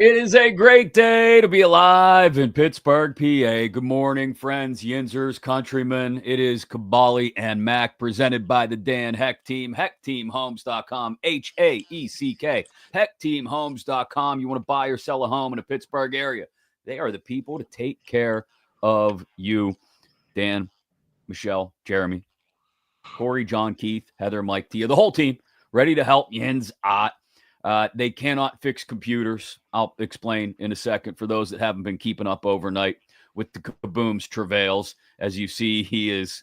It is a great day to be alive in Pittsburgh, PA. Good morning, friends, Yinzers, countrymen. It is Kaboly+Mack presented by the Dan Heck Team, HeckTeamHomes.com, H-A-E-C-K, HeckTeamHomes.com. You want to buy or sell a home in the Pittsburgh area. They are the people to take care of you. Dan, Michelle, Jeremy, Corey, John, Keith, Heather, Mike, Tia, the whole team ready to help Yins out. They cannot fix computers. I'll explain in a second for those that haven't been keeping up overnight with the Kaboom's travails. As you see, he is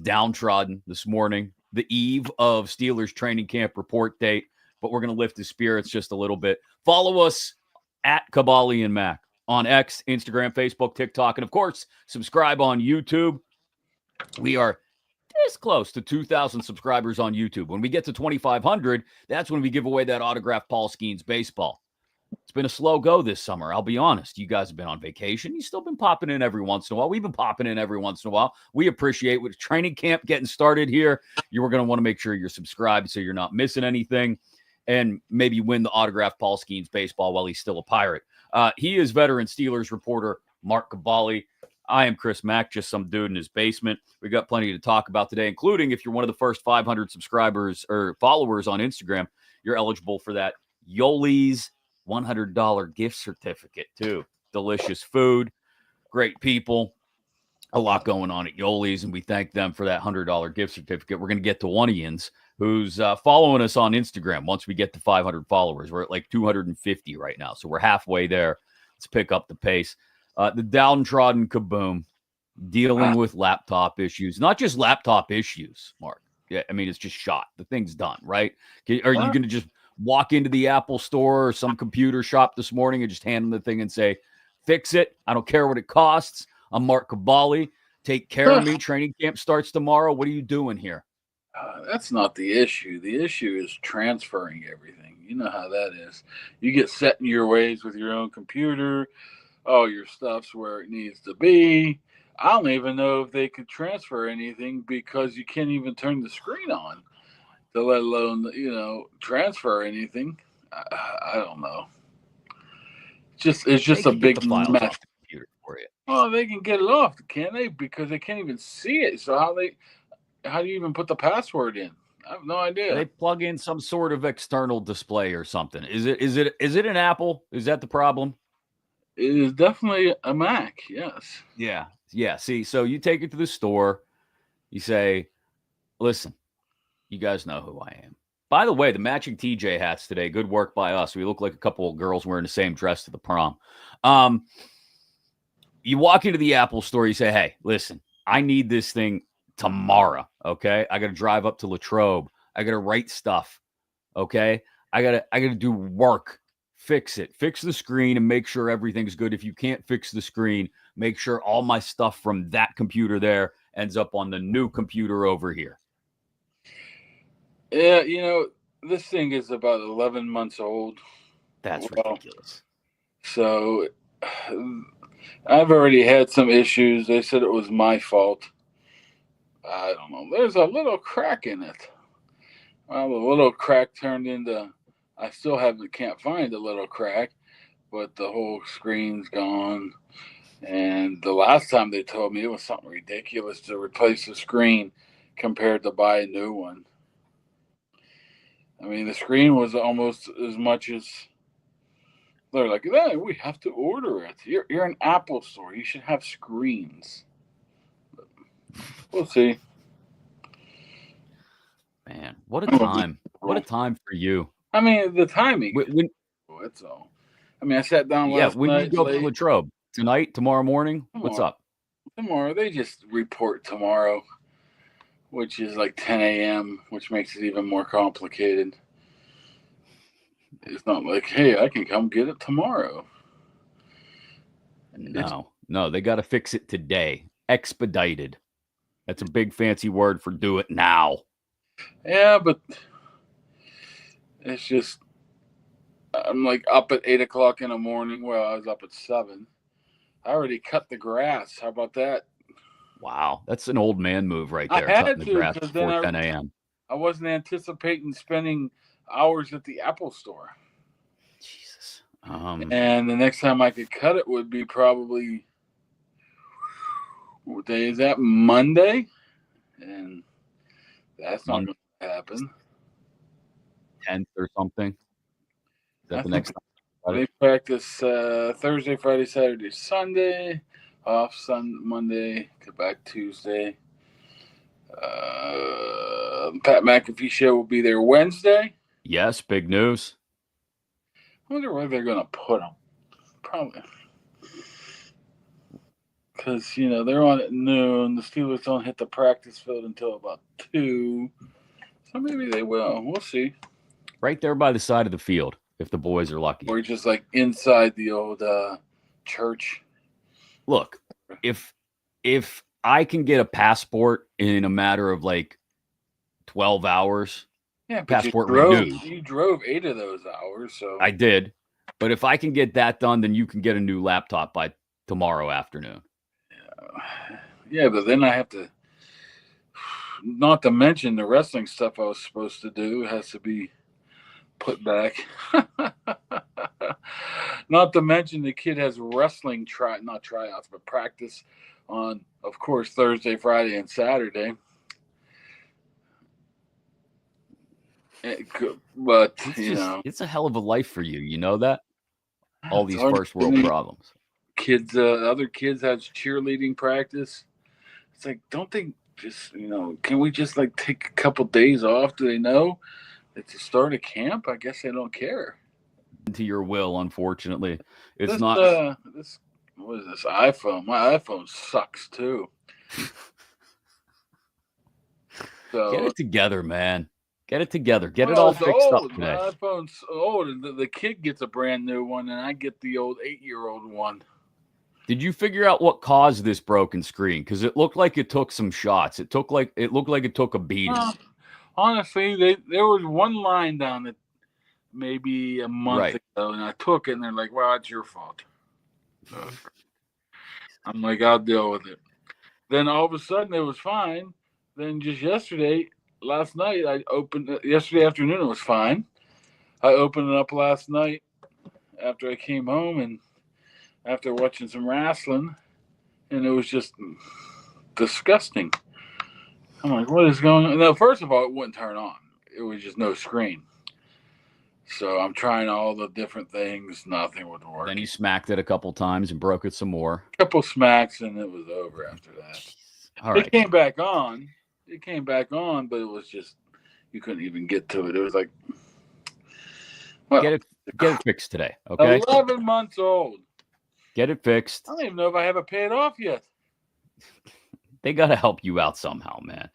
downtrodden this morning, the eve of Steelers training camp report date, but we're going to lift his spirits just a little bit. Follow us at Kaboly+Mack on X, Instagram, Facebook, TikTok, and of course, subscribe on YouTube. We are this close to 2,000 subscribers on YouTube. When we get to 2,500, that's when we give away that autographed Paul Skeens baseball. It's been a slow go this summer. I'll be honest. You guys have been on vacation. You've still been popping in every once in a while. We've been popping in every once in a while. We appreciate with training camp getting started here. You're going to want to make sure you're subscribed so you're not missing anything and maybe win the autographed Paul Skeens baseball while he's still a Pirate. He is veteran Steelers reporter Mark Kaboly. I am Chris Mack, just some dude in his basement. We've got plenty to talk about today, including if you're one of the first 500 subscribers or followers on Instagram, you're eligible for that Yoli's $100 gift certificate, too. Delicious food, great people, a lot going on at Yoli's, and we thank them for that $100 gift certificate. We're going to get to one of Ian's who's following us on Instagram once we get to 500 followers. We're at like 250 right now, so we're halfway there. Let's pick up the pace. The downtrodden Kaboom dealing with laptop issues, not just laptop issues, Mark. Yeah, I mean, it's just shot. The thing's done, right? Are you going to just walk into the Apple store or some computer shop this morning and just hand them the thing and say, fix it? I don't care what it costs. I'm Mark Kaboly. Take care of me. Training camp starts tomorrow. What are you doing here? That's not the issue. The issue is transferring everything. You know how that is. You get set in your ways with your own computer. All your stuff's where it needs to be. I don't even know if they could transfer anything because you can't even turn the screen on, to let alone transfer anything. I don't know. It's just a big mess. Off the computer for you. Well, they can get it off, can't they? Because they can't even see it. So how do you even put the password in? I have no idea. They plug in some sort of external display or something. Is it an Apple? Is that the problem? It is definitely a Mac, yes. Yeah. See, so you take it to the store. You say, listen, you guys know who I am. By the way, the matching TJ hats today, good work by us. We look like a couple of girls wearing the same dress to the prom. You walk into the Apple store. You say, hey, listen, I need this thing tomorrow, okay? I got to drive up to Latrobe. I got to write stuff, okay? I got to do work. Fix it. Fix the screen and make sure everything's good. If you can't fix the screen, make sure all my stuff from that computer there ends up on the new computer over here. Yeah, this thing is about 11 months old. That's ridiculous. So I've already had some issues. They said it was my fault. I don't know. There's a little crack in it. Well, the little crack turned into... I still can't find the little crack, but the whole screen's gone. And the last time they told me it was something ridiculous to replace the screen compared to buy a new one. I mean, the screen was almost as much as... They're like, hey, we have to order it. You're an Apple store. You should have screens. But we'll see. Man, what a time. What a time for you. I mean, the timing. That's all. I mean, I sat down last night. Yeah, when you go to Latrobe? Tonight? Tomorrow morning? What's up? Tomorrow. They just report tomorrow, which is like 10 a.m., which makes it even more complicated. It's not like, hey, I can come get it tomorrow. No, they got to fix it today. Expedited. That's a big fancy word for do it now. Yeah, but... It's just, I'm like up at 8 o'clock in the morning. Well, I was up at 7. I already cut the grass. How about that? Wow. That's an old man move right there. Cutting the grass before 10 a.m. I wasn't anticipating spending hours at the Apple store. Jesus. And the next time I could cut it would be probably, what day is that? Monday? And that's not going to happen. 10th or something. Is that the next time? They practice Thursday, Friday, Saturday, Sunday. Off Monday. Come back Tuesday. Pat McAfee show will be there Wednesday. Yes, big news. I wonder where they're going to put them. Probably. Because, they're on at noon. The Steelers don't hit the practice field until about 2. So maybe they will. We'll see. Right there by the side of the field, if the boys are lucky. Or just like inside the old church. Look, if I can get a passport in a matter of like 12 hours, passport renewed. You drove 8 of those hours, so I did. But if I can get that done, then you can get a new laptop by tomorrow afternoon. Yeah, but then I have to, not to mention the wrestling stuff I was supposed to do has to be put back. Not to mention the kid has wrestling not tryouts, but practice on, of course, Thursday, Friday, and Saturday. But it's a hell of a life for you. You know that? All these first world problems. Kids, other kids have cheerleading practice. It's like, don't they just, can we just like take a couple days off? Do they know it's the start of camp? I guess they don't care. To your will, unfortunately, it's not. What is this iPhone? My iPhone sucks too. So get it together, man. Get it together. Get it all fixed up today. My iPhone's old, and the kid gets a brand new one, and I get the old 8-year-old one. Did you figure out what caused this broken screen? Because it looked like it took some shots. It looked like it took a beating. Honestly, there was one line down it maybe a month ago, and I took it, and they're like, "Well, it's your fault." I'm like, "I'll deal with it." Then all of a sudden, it was fine. Then just last night, I opened it. Yesterday afternoon, it was fine. I opened it up last night after I came home and after watching some wrestling, and it was just disgusting. I'm like, what is going on? No, first of all, it wouldn't turn on. It was just no screen. So I'm trying all the different things. Nothing would work. Then he smacked it a couple times and broke it some more. A couple smacks, and it was over after that. All right. It came back on, but it was just, you couldn't even get to it. It was like, well, get it fixed today, okay? 11 months old. Get it fixed. I don't even know if I have it paid off yet. They got to help you out somehow, man.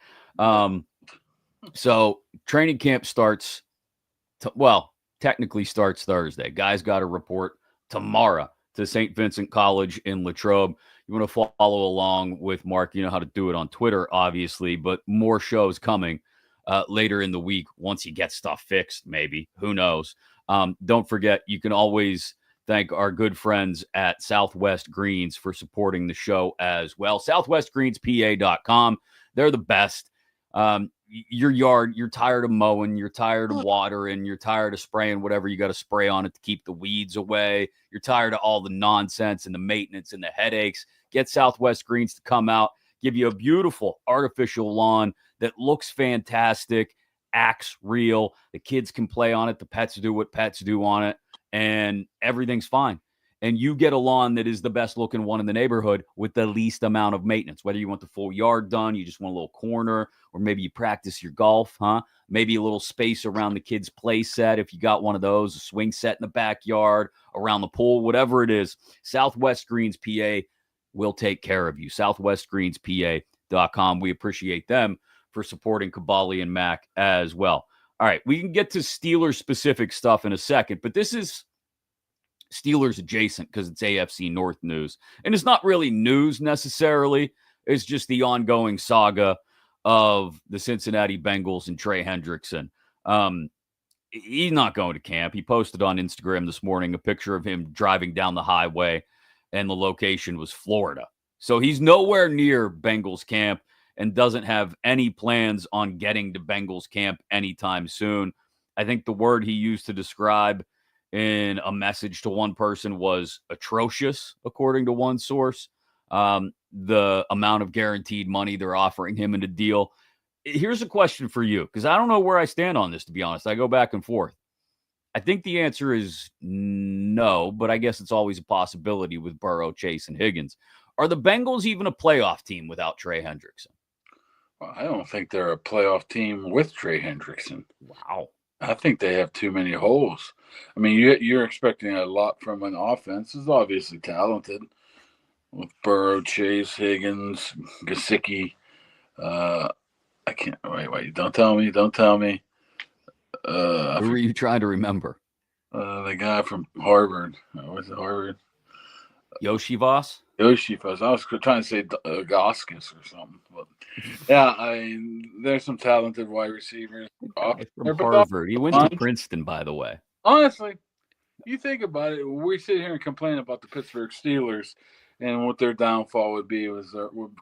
So training camp starts, technically starts Thursday. Guys got to report tomorrow to St. Vincent College in Latrobe. You want to follow along with Mark, you know how to do it on Twitter, obviously, but more shows coming later in the week once you get stuff fixed, maybe. Who knows? Don't forget, you can always thank our good friends at Southwest Greens for supporting the show as well. SouthwestGreensPA.com. They're the best. Your yard, you're tired of mowing, you're tired of watering, you're tired of spraying whatever you got to spray on it to keep the weeds away. You're tired of all the nonsense and the maintenance and the headaches. Get Southwest Greens to come out, give you a beautiful artificial lawn that looks fantastic, acts real. The kids can play on it. The pets do what pets do on it, and everything's fine. And you get a lawn that is the best looking one in the neighborhood with the least amount of maintenance. Whether you want the full yard done, you just want a little corner, or maybe you practice your golf, Maybe a little space around the kids' play set if you got one of those, a swing set in the backyard, around the pool, whatever it is. Southwest Greens PA will take care of you. SouthwestGreensPA.com. We appreciate them for supporting Kaboly+Mack as well. All right, we can get to Steelers-specific stuff in a second, but this is Steelers adjacent because it's AFC North news. And it's not really news necessarily. It's just the ongoing saga of the Cincinnati Bengals and Trey Hendrickson. He's not going to camp. He posted on Instagram this morning a picture of him driving down the highway, and the location was Florida. So he's nowhere near Bengals camp and doesn't have any plans on getting to Bengals camp anytime soon. I think the word he used to describe in a message to one person was atrocious, according to one source. The amount of guaranteed money they're offering him in a deal. Here's a question for you, because I don't know where I stand on this, to be honest. I go back and forth. I think the answer is no, but I guess it's always a possibility with Burrow, Chase, and Higgins. Are the Bengals even a playoff team without Trey Hendrickson? Well, I don't think they're a playoff team with Trey Hendrickson. Wow. I think they have too many holes. I mean, you're expecting a lot from an offense. It's obviously talented with Burrow, Chase, Higgins, Gesicki. I can't wait. Don't tell me. Who are you trying to remember? The guy from Harvard. What's it, Harvard? Yoshivas? Yoshifas. I was trying to say Goskis or something. But yeah, I mean, there's some talented wide receivers. From Harvard. He went to Princeton, by the way. Honestly, you think about it, we sit here and complain about the Pittsburgh Steelers and what their downfall would be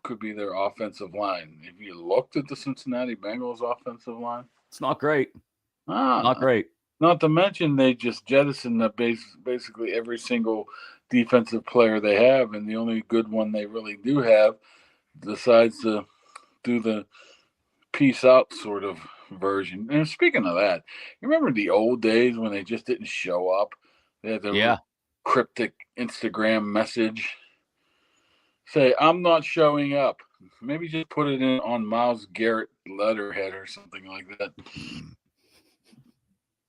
could be their offensive line. If you looked at the Cincinnati Bengals offensive line, it's not great. Not great. Not to mention they just jettisoned basically every single defensive player they have, and the only good one they really do have decides to do the peace out sort of version. And speaking of that, you remember the old days when they just didn't show up? They had their cryptic Instagram message. Say, I'm not showing up. Maybe just put it in on Myles Garrett letterhead or something like that.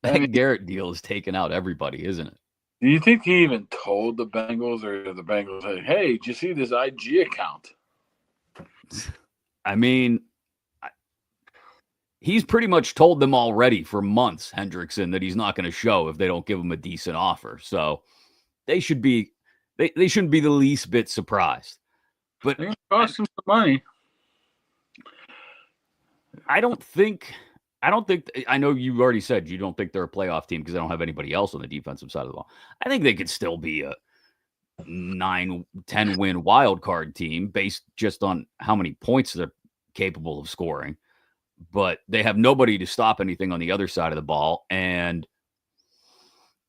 That Garrett deal is taking out everybody, isn't it? Do you think he even told the Bengals, or the Bengals said, hey, did you see this IG account? I mean, he's pretty much told them already for months, Hendrickson, that he's not going to show if they don't give him a decent offer. So they should be, they shouldn't be the least bit surprised. But it cost him some money. I know you already said you don't think they're a playoff team because they don't have anybody else on the defensive side of the ball. I think they could still be a 9-10 win wild card team based just on how many points they're capable of scoring. But they have nobody to stop anything on the other side of the ball. And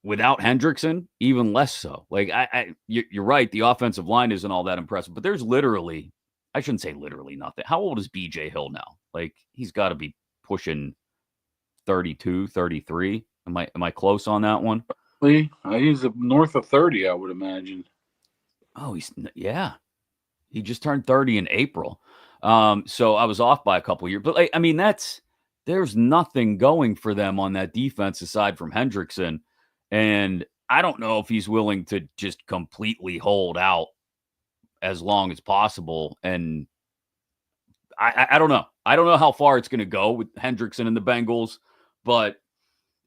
without Hendrickson, even less so. Like, you're right. The offensive line isn't all that impressive, but there's literally, I shouldn't say literally nothing. How old is BJ Hill now? Like, he's got to be pushing 32, 33. Am I close on that one? He's north of 30, I would imagine. Oh, he just turned 30 in April. So I was off by a couple years, but I mean, there's nothing going for them on that defense aside from Hendrickson. And I don't know if he's willing to just completely hold out as long as possible. And I don't know. I don't know how far it's going to go with Hendrickson and the Bengals, but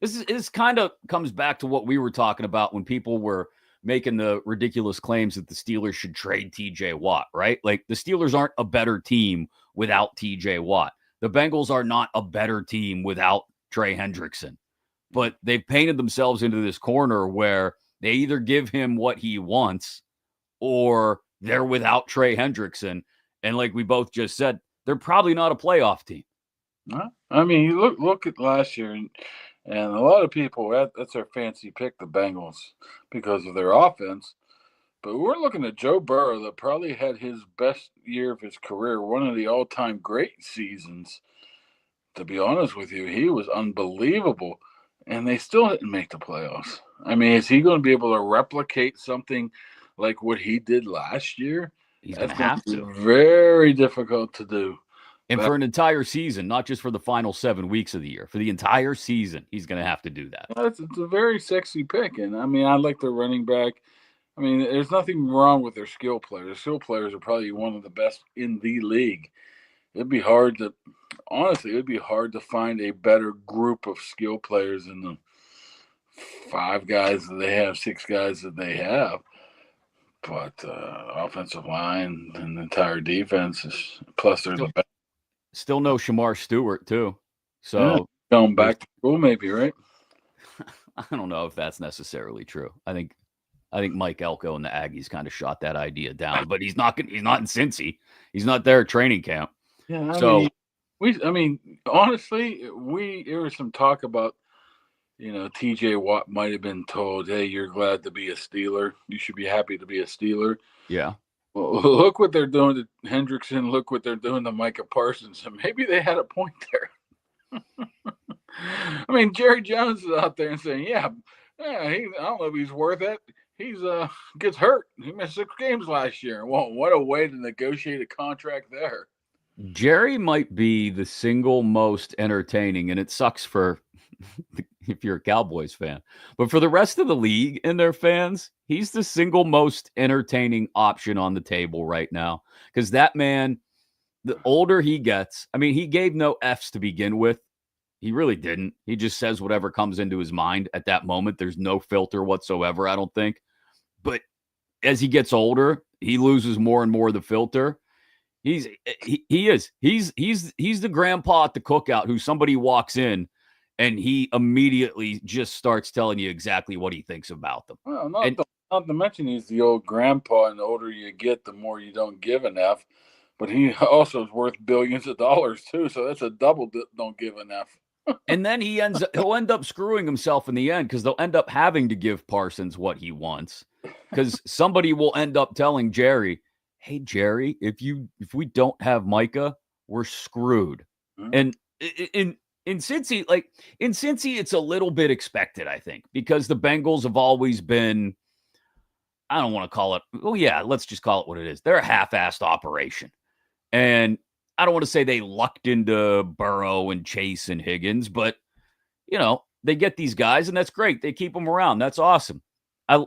this kind of comes back to what we were talking about when people were making the ridiculous claims that the Steelers should trade TJ Watt, right? Like, the Steelers aren't a better team without TJ Watt. The Bengals are not a better team without Trey Hendrickson. But they've painted themselves into this corner where they either give him what he wants or they're without Trey Hendrickson. And like we both just said, they're probably not a playoff team. I mean, you look at last year, and a lot of people, that's their fancy pick, the Bengals, because of their offense. But we're looking at Joe Burrow that probably had his best year of his career, one of the all-time great seasons. To be honest with you, he was unbelievable, and they still didn't make the playoffs. I mean, is he going to be able to replicate something like what he did last year? He's going to have to. Very difficult to do. And for an entire season, not just for the final 7 weeks of the year, for the entire season, he's going to have to do that. It's a very sexy pick. And, I mean, I like their running back. I mean, there's nothing wrong with their skill players. Their skill players are probably one of the best in the league. It'd be hard to find a better group of skill players than the 5 guys that they have, 6 guys that they have. But offensive line and the entire defense plus they're the best. Still no Shamar Stewart, too. So going back to school, maybe, right? I don't know if that's necessarily true. I think Mike Elko and the Aggies kind of shot that idea down, but he's not in Cincy. He's not there at training camp. Yeah, honestly, there was some talk about, TJ Watt might have been told, hey, you're glad to be a Steeler. You should be happy to be a Steeler. Yeah. Well, look what they're doing to Hendrickson. Look what they're doing to Micah Parsons. And maybe they had a point there. I mean, Jerry Jones is out there and saying, I don't know if he's worth it. He's gets hurt. He missed 6 games last year. Well, what a way to negotiate a contract there. Jerry might be the single most entertaining, and it sucks for if you're a Cowboys fan, but for the rest of the league and their fans, he's the single most entertaining option on the table right now. Because that man, the older he gets, I mean, he gave no F's to begin with. He really didn't. He just says whatever comes into his mind at that moment. There's no filter whatsoever, I don't think. But as he gets older, he loses more and more of the filter. He's the grandpa at the cookout who somebody walks in and he immediately just starts telling you exactly what he thinks about them. Well, not to mention he's the old grandpa, and the older you get, the more you don't give an F. But he also is worth billions of dollars too, so that's a double don't give an F. And then he'll end up screwing himself in the end because they'll end up having to give Parsons what he wants because somebody will end up telling Jerry, hey, Jerry, if we don't have Micah, we're screwed. Mm-hmm. And in Cincy, it's a little bit expected, I think, because the Bengals have always been, I don't want to call it, let's just call it what it is. They're a half-assed operation. And I don't want to say they lucked into Burrow and Chase and Higgins, but, they get these guys, and that's great. They keep them around. That's awesome. I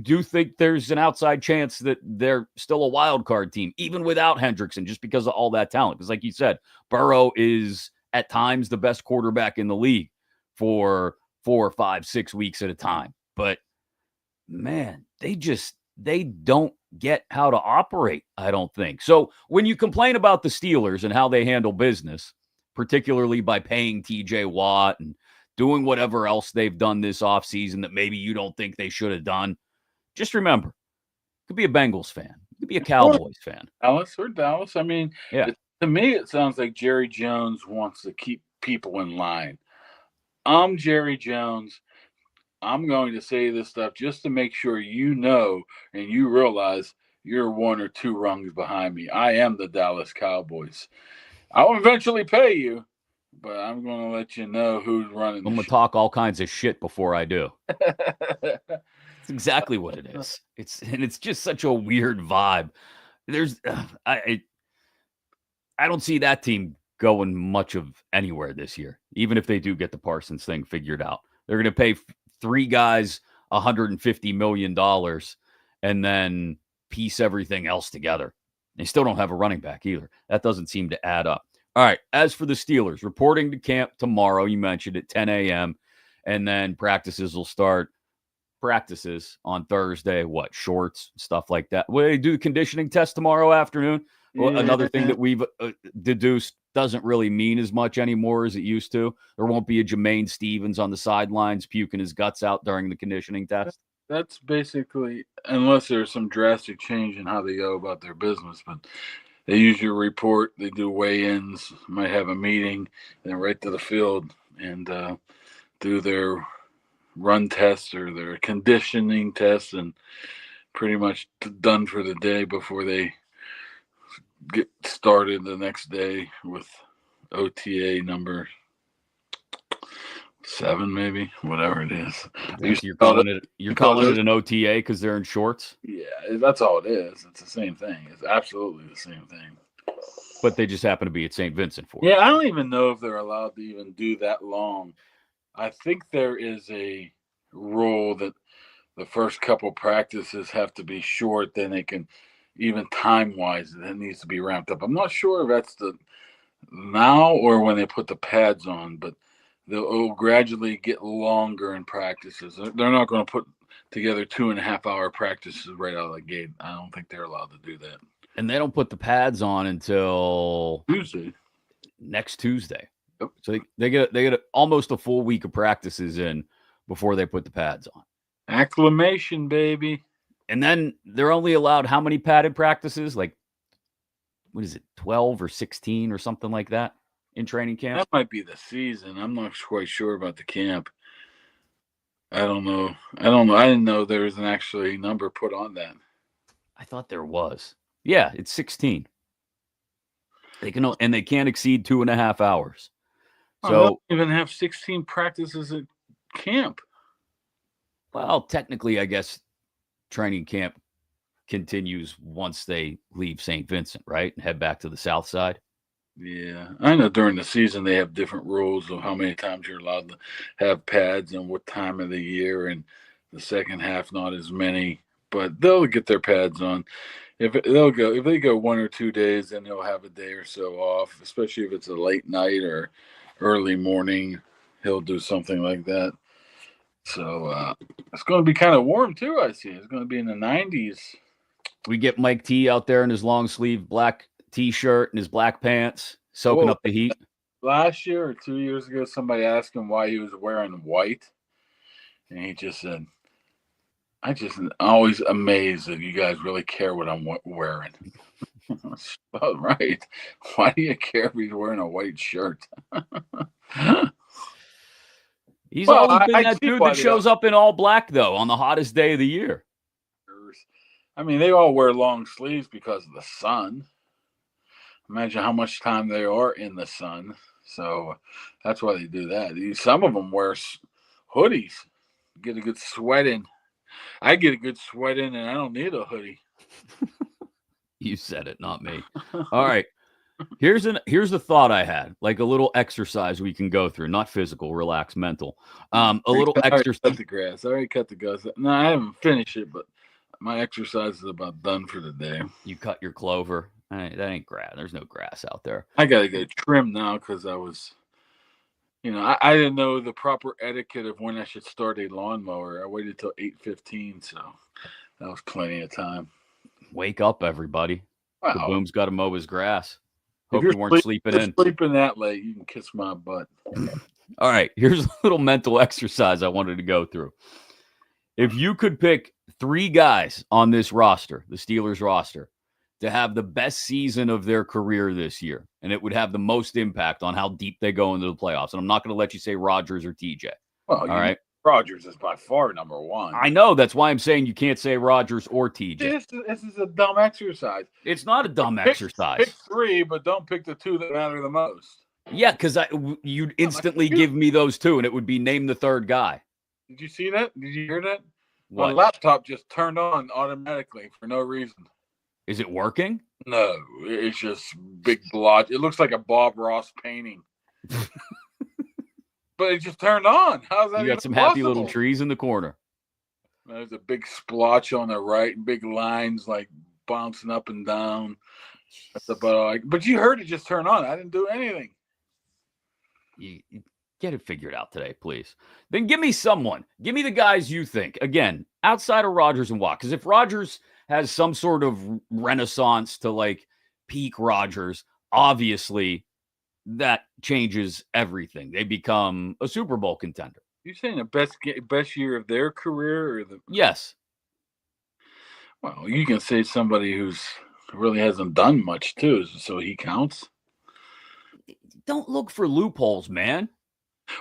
do think there's an outside chance that they're still a wild card team, even without Hendrickson, just because of all that talent. Because like you said, Burrow is at times the best quarterback in the league for 4, 5, 6 weeks at a time. But, man, they don't get how to operate, I don't think. So when you complain about the Steelers and how they handle business, particularly by paying TJ Watt and doing whatever else they've done this offseason that maybe you don't think they should have done, just remember, you could be a Bengals fan. You could be a Cowboys fan. Dallas. I mean, to me, it sounds like Jerry Jones wants to keep people in line. I'm Jerry Jones. I'm going to say this stuff just to make sure you know and you realize you're 1 or 2 rungs behind me. I am the Dallas Cowboys. I'll eventually pay you, but I'm going to let you know who's running. I'm going to talk all kinds of shit before I do. It's exactly what it is. It's just such a weird vibe. I don't see that team going much of anywhere this year, even if they do get the Parsons thing figured out. They're going to pay 3 guys $150 million and then piece everything else together. They still don't have a running back either. That doesn't seem to add up. All right, as for the Steelers, reporting to camp tomorrow, you mentioned at 10 a.m., and then practices will start. Practices on Thursday, shorts, stuff like that. Will they do the conditioning test tomorrow afternoon? Well, another thing that we've deduced doesn't really mean as much anymore as it used to. There won't be a Jermaine Stevens on the sidelines puking his guts out during the conditioning test. That's basically, unless there's some drastic change in how they go about their business, but they usually report, they do weigh-ins, might have a meeting, then right to the field and do their run tests or their conditioning tests and pretty much done for the day before they get started the next day with OTA number 7, maybe, whatever it is. You're calling it an OTA because they're in shorts? Yeah, that's all it is. It's the same thing. It's absolutely the same thing. But they just happen to be at St. Vincent for it. Yeah, I don't even know if they're allowed to even do that long. I think there is a rule that the first couple practices have to be short, then they can, even time-wise, that needs to be ramped up. I'm not sure if that's the now or when they put the pads on, but they'll gradually get longer in practices. They're not going to put together 2.5-hour practices right out of the gate. I don't think they're allowed to do that. And they don't put the pads on until next Tuesday. Yep. So they get almost a full week of practices in before they put the pads on. Acclimation, baby. And then they're only allowed how many padded practices? 12 or 16 or something like that in training camp? That might be the season. I'm not quite sure about the camp. I don't know. I don't know. I didn't know there was an actually number put on that. I thought there was. Yeah, it's 16. They can't exceed 2.5 hours. Oh, they don't So, even have 16 practices at camp. well, technically, I guess training camp continues once they leave St. Vincent, right? And head back to the south side. Yeah, I know during the season they have different rules of how many times you're allowed to have pads and what time of the year, and the second half not as many. But they'll get their pads on. If they go 1 or 2 days, then they'll have a day or so off. Especially if it's a late night or early morning, he'll do something like that. So it's going to be kind of warm too. I see it's going to be in the 90s. We get Mike T out there in his long sleeve black t-shirt and his black pants, soaking Whoa. up the heat. Last year or 2 years ago, somebody asked him why he was wearing white, and he just said, "I just always amazed that you guys really care what I'm wearing." Oh, right. Why do you care if he's wearing a white shirt? He's Well, always been I that see dude why that they all shows up in all black, though, on the hottest day of the year. I mean, they all wear long sleeves because of the sun. Imagine how much time they are in the sun. So that's why they do that. Some of them wear hoodies, get a good sweat in. I get a good sweat in, and I don't need a hoodie. You said it, not me. All right. Here's the thought I had, like a little exercise we can go through, not physical, relax, mental. A little exercise. Cut the grass. I already cut the grass. No, I haven't finished it, but my exercise is about done for the day. You cut your clover. That ain't grass. There's no grass out there. I gotta get trimmed now because I was, I didn't know the proper etiquette of when I should start a lawnmower. I waited till 8:15, so that was plenty of time. Wake up, everybody. Wow. Kaboom's got to mow his grass. If Hope you weren't sleeping in. Sleeping that late, you can kiss my butt. All right, here's a little mental exercise I wanted to go through. If you could pick 3 guys on this roster, the Steelers roster, to have the best season of their career this year, and it would have the most impact on how deep they go into the playoffs. And I'm not going to let you say Rodgers or TJ. Well, all right. Rodgers is by far number one. I know. That's why I'm saying you can't say Rodgers or TJ. This is a dumb exercise. It's not a dumb exercise. Pick 3, but don't pick the 2 that matter the most. Yeah, because you'd instantly give me those 2, and it would be name the 3rd guy. Did you see that? Did you hear that? What? My laptop just turned on automatically for no reason. Is it working? No, it's just big blotch. It looks like a Bob Ross painting. But it just turned on. How's that? You got some possible? happy little trees in the corner. There's a big splotch on the right, big lines like bouncing up and down. That's about all. But you heard it just turn on. I didn't do anything. You get it figured out today, please. Then give me someone. Give me the guys you think. Again, outside of Rodgers and Watt. Because if Rodgers has some sort of renaissance to like peak Rodgers, obviously that changes everything. They become a Super Bowl contender. You saying the best year of their career, or the? Yes. Well, you can say somebody who's really hasn't done much too, so he counts. Don't look for loopholes, man.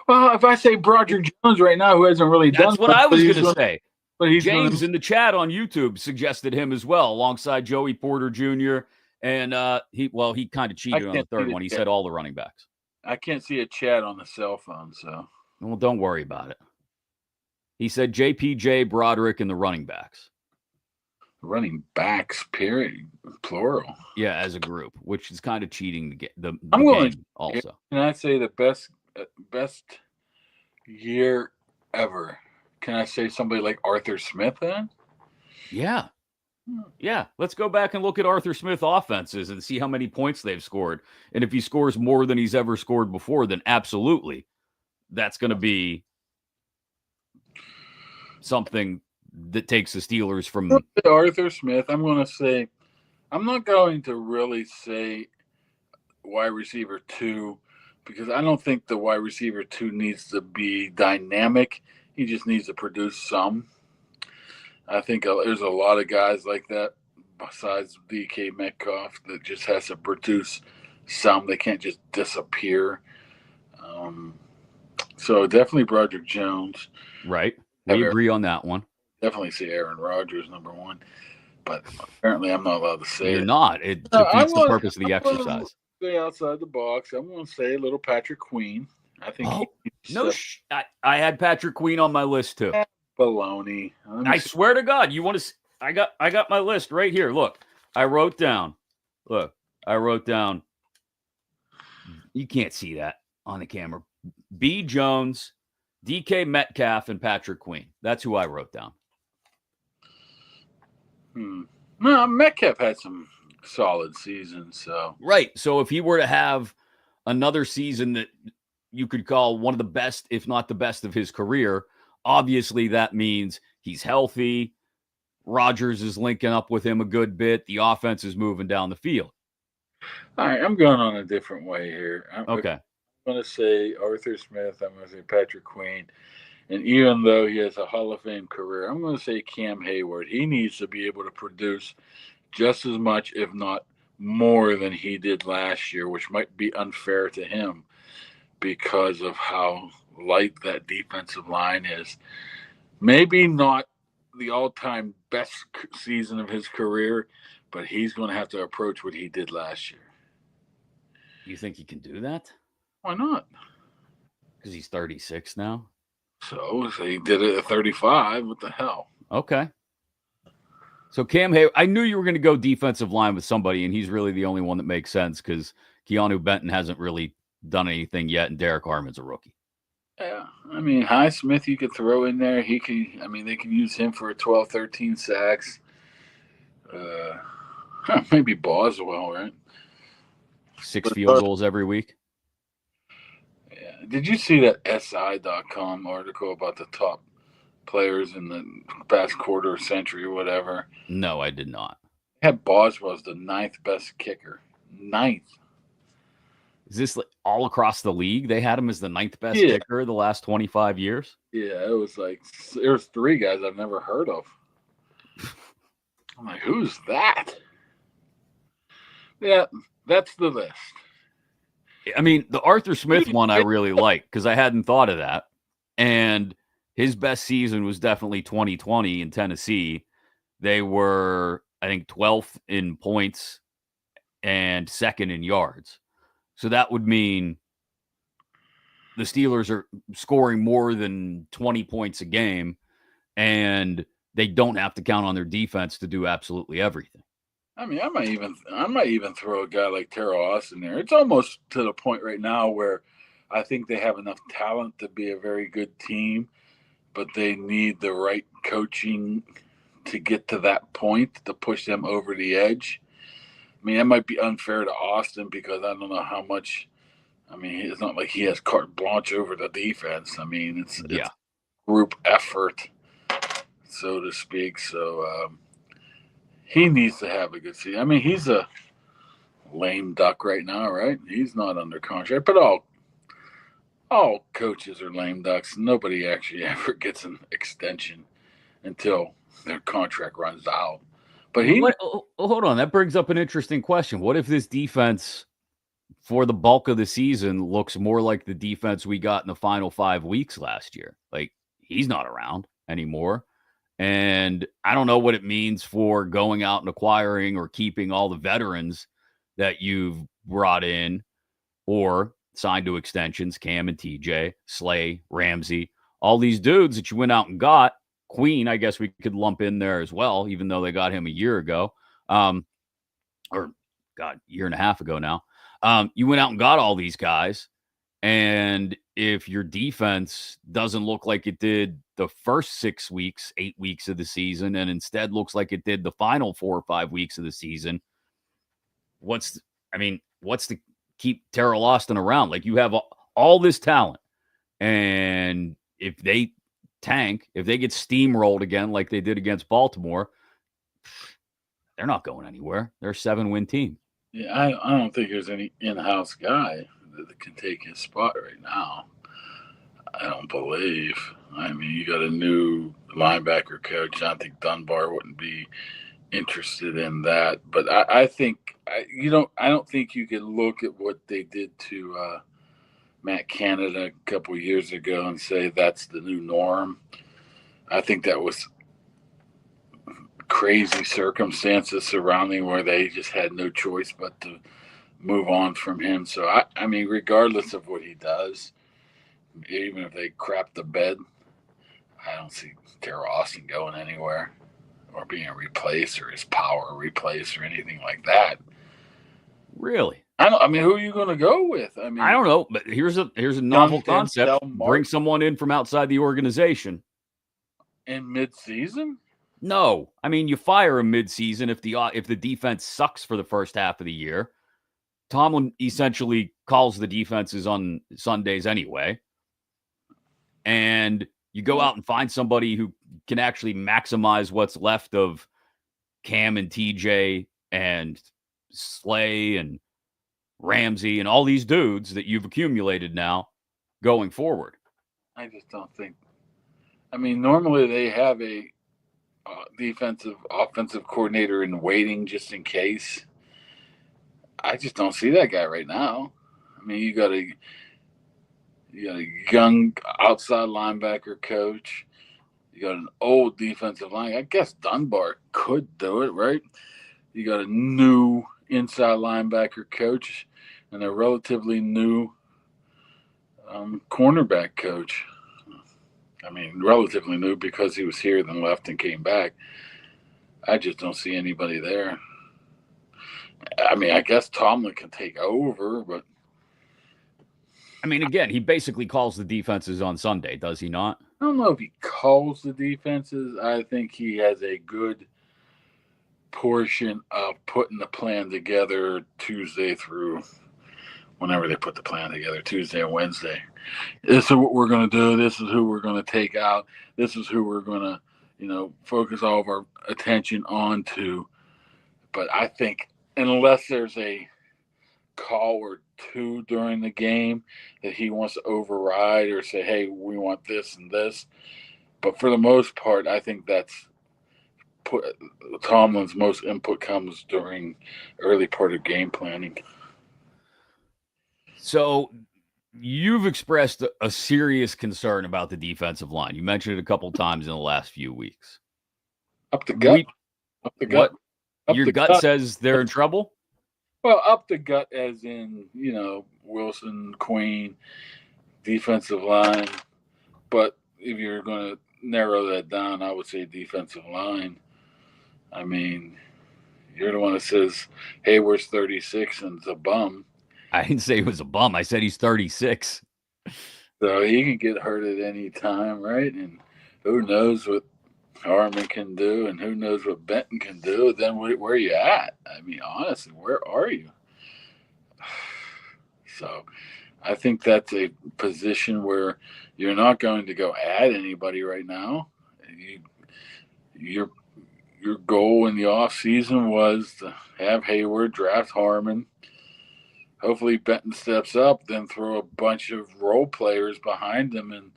Well, if I say Roger Jones right now, who hasn't really done, that's what I was going to say. But James in the chat on YouTube suggested him as well, alongside Joey Porter Jr. And he kind of cheated on the 3rd one. He said all the running backs. I can't see a chat on the cell phone, so. Well, don't worry about it. He said JPJ, Broderick, and the running backs. Running backs, period, plural. Yeah, as a group, which is kind of cheating the game also. Can I say the best year ever? Can I say somebody like Arthur Smith then? Yeah. Yeah. Let's go back and look at Arthur Smith offenses and see how many points they've scored. And if he scores more than he's ever scored before, then absolutely that's going to be something that takes the Steelers from Arthur Smith. I'm going to say, I'm not going to really say wide receiver 2 because I don't think the wide receiver 2 needs to be dynamic. He just needs to produce some. I think there's a lot of guys like that besides DK Metcalf that just has to produce some. They can't just disappear. So definitely Broderick Jones. Right. We agree on that one. Definitely say Aaron Rodgers #1, but apparently I'm not allowed to say You're it. not. It defeats the purpose of the I'm exercise. stay outside the box. I'm going to say little Patrick Queen. I think Oh, no, I had Patrick Queen on my list too. Baloney. I swear to God, you want to? I got my list right here. Look, I wrote down. You can't see that on the camera. B. Jones, DK Metcalf, and Patrick Queen. That's who I wrote down. No, Metcalf had some solid seasons. So right. So if he were to have another season that you could call one of the best, if not the best of his career, obviously that means he's healthy. Rodgers is linking up with him a good bit. The offense is moving down the field. All right, I'm going on a different way here. Okay. I'm going to say Arthur Smith. I'm going to say Patrick Queen. And even though he has a Hall of Fame career, I'm going to say Cam Hayward. He needs to be able to produce just as much, if not more, than he did last year, which might be unfair to him because of how light that defensive line is. Maybe not the all-time best season of his career, but he's going to have to approach what he did last year. You think he can do that? Why not? Because he's 36 now. So he did it at 35. What the hell? Okay. So Cam Hayward, I knew you were going to go defensive line with somebody, and he's really the only one that makes sense because Keanu Benton hasn't really done anything yet, and Derek Harmon's a rookie. Yeah, I mean, Highsmith you could throw in there. They can use him for 12, 13 sacks. Maybe Boswell, right? 6 field goals every week. Yeah. Did you see that SI.com article about the top players in the past quarter century or whatever? No, I did not. They had Boswell as the 9th best kicker. 9th. Is this like all across the league? They had him as the 9th best kicker the last 25 years? Yeah, it was like there's 3 guys I've never heard of. I'm like, who's that? Yeah, that's the list. I mean, the Arthur Smith one I really like because I hadn't thought of that. And his best season was definitely 2020 in Tennessee. They were, I think, 12th in points and 2nd in yards. So that would mean the Steelers are scoring more than 20 points a game, and they don't have to count on their defense to do absolutely everything. I mean, I might even throw a guy like Terrell Austin there. It's almost to the point right now where I think they have enough talent to be a very good team, but they need the right coaching to get to that point to push them over the edge. I mean, that might be unfair to Austin because I don't know how much. I mean, it's not like he has carte blanche over the defense. I mean, it's group effort, so to speak. So he needs to have a good season. I mean, he's a lame duck right now, right? He's not under contract, but all coaches are lame ducks. Nobody actually ever gets an extension until their contract runs out. But hold on, that brings up an interesting question. What if this defense for the bulk of the season looks more like the defense we got in the final 5 weeks last year? Like, he's not around anymore. And I don't know what it means for going out and acquiring or keeping all the veterans that you've brought in or signed to extensions, Cam and TJ, Slay, Ramsey, all these dudes that you went out and got. Queen, I guess we could lump in there as well, even though they got him a year ago. Year and a half ago now. You went out and got all these guys. And if your defense doesn't look like it did the first 6 weeks, 8 weeks of the season, and instead looks like it did the final 4 or 5 weeks of the season, what's to keep Terrell Austin around? Like, you have all this talent. And if they tank, if they get steamrolled again like they did against Baltimore, they're not going anywhere. They're a 7-win team. Yeah, I don't think there's any in-house guy that can take his spot right now. I don't believe. I mean, you got a new linebacker coach. I think Dunbar wouldn't be interested in that. But I don't think you can look at what they did to Matt Canada a couple of years ago and say that's the new norm. I think that was crazy circumstances surrounding where they just had no choice but to move on from him. So I mean, regardless of what he does, even if they crap the bed, I don't see Terrell Austin going anywhere or being replaced or his power replaced or anything like that. Really? I mean, who are you going to go with? I mean, I don't know, but here's a novel concept. Bring someone in from outside the organization. In mid-season? No, I mean you fire him mid-season if the defense sucks for the first half of the year. Tomlin essentially calls the defenses on Sundays anyway, and you go out and find somebody who can actually maximize what's left of Cam and TJ and Slay and Ramsey and all these dudes that you've accumulated now going forward. I just don't think. I mean, normally they have a offensive coordinator in waiting just in case. I just don't see that guy right now. I mean, you got a young outside linebacker coach. You got an old defensive line. I guess Dunbar could do it, right? You got a new inside linebacker coach and a relatively new cornerback coach. I mean, relatively new because he was here, then left and came back. I just don't see anybody there. I mean, I guess Tomlin can take over, but I mean, again, he basically calls the defenses on Sunday, does he not? I don't know if he calls the defenses. I think he has a good portion of putting the plan together Tuesday through whenever they put the plan together, Tuesday and Wednesday. This is what we're going to do. This is who we're going to take out. This is who we're going to, focus all of our attention on to. But I think unless there's a call or two during the game that he wants to override or say, hey, we want this and this. But for the most part, I think that's Tomlin's most input comes during early part of game planning. So you've expressed a serious concern about the defensive line. You mentioned it a couple times in the last few weeks. Up the gut. Up the gut. What? Your gut says they're in trouble? Well, up the gut as in, Wilson, Queen, defensive line. But if you're going to narrow that down, I would say defensive line. I mean, you're the one that says Hayward's 36 and it's a bum. I didn't say he was a bum. I said he's 36. So he can get hurt at any time, right? And who knows what Harmon can do and who knows what Benton can do. Then where are you at? I mean, honestly, where are you? So I think that's a position where you're not going to go add anybody right now. Your goal in the off season was to have Hayward, draft Harmon. Hopefully Benton steps up, then throw a bunch of role players behind him. And,